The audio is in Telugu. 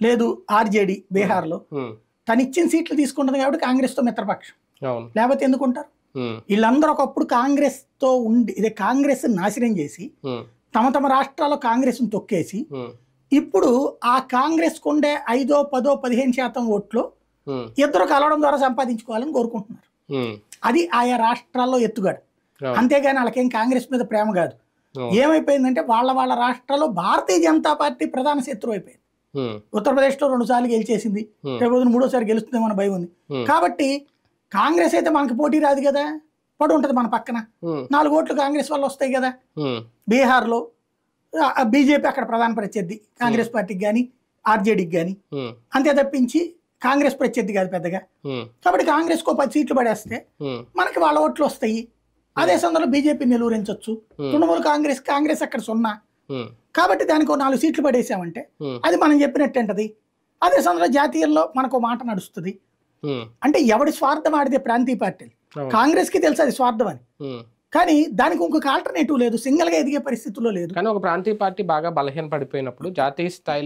లేదు ఆర్జేడీ బీహార్లో తను ఇచ్చిన సీట్లు తీసుకుంటుంది కాబట్టి కాంగ్రెస్తో మిత్రపక్షం, లేకపోతే ఎందుకుంటారు? వీళ్ళందరూ ఒకప్పుడు కాంగ్రెస్తో ఉండి ఇదే కాంగ్రెస్ నాశనం చేసి తమ తమ రాష్ట్రాల్లో కాంగ్రెస్ను తొక్కేసి ఇప్పుడు ఆ కాంగ్రెస్ ఉండే 5, 10, 15% ఓట్లు ఇద్దరు కలవడం ద్వారా సంపాదించుకోవాలని కోరుకుంటున్నారు. అది ఆయా రాష్ట్రాల్లో ఎత్తుగడ. అంతేగాని వాళ్ళకేం కాంగ్రెస్ మీద ప్రేమ కాదు. ఏమైపోయిందంటే వాళ్ళ రాష్ట్రాల్లో భారతీయ జనతా పార్టీ ప్రధాన శత్రువు అయిపోయింది. ఉత్తరప్రదేశ్లో 2 సార్లు గెలిచేసింది, రేపు 3వ సారి గెలుస్తుందేమో అని భయం ఉంది. కాబట్టి కాంగ్రెస్ అయితే మనకి పోటీ రాదు కదా, పడి ఉంటుంది మన పక్కన, 4 ఓట్లు కాంగ్రెస్ వల్ల వస్తాయి కదా. బీహార్లో బీజేపీ అక్కడ ప్రధాన ప్రత్యర్థి కాంగ్రెస్ పార్టీకి కానీ ఆర్జేడీకి కానీ, అంతే తప్పించి కాంగ్రెస్ ప్రత్యర్థి కాదు పెద్దగా. కాబట్టి కాంగ్రెస్కు 10 సీట్లు పడేస్తే మనకి వాళ్ళ ఓట్లు వస్తాయి. అదే సందర్భంలో బీజేపీ నిలువరించవచ్చు. తృణమూల్ కాంగ్రెస్ అక్కడ 0. కాబట్టి దానికి 4 సీట్లు పడేసామంటే అది మనం చెప్పినట్టు అంటది. అదే సందర్భంలో జాతీయంలో మనకు మాట నడుస్తుంది. అంటే ఎవడి స్వార్థం ఆడితే ప్రాంతీయ పార్టీలు, కాంగ్రెస్కి తెలుసు అది స్వార్థం అని, కానీ దానికి ఇంకొక ఆల్టర్నేటివ్ లేదు, సింగిల్ గా ఎదిగే పరిస్థితుల్లో లేదు. కానీ ఒక ప్రాంతీయ పార్టీ బాగా బలహీన పడిపోయినప్పుడు జాతీయ స్థాయిలో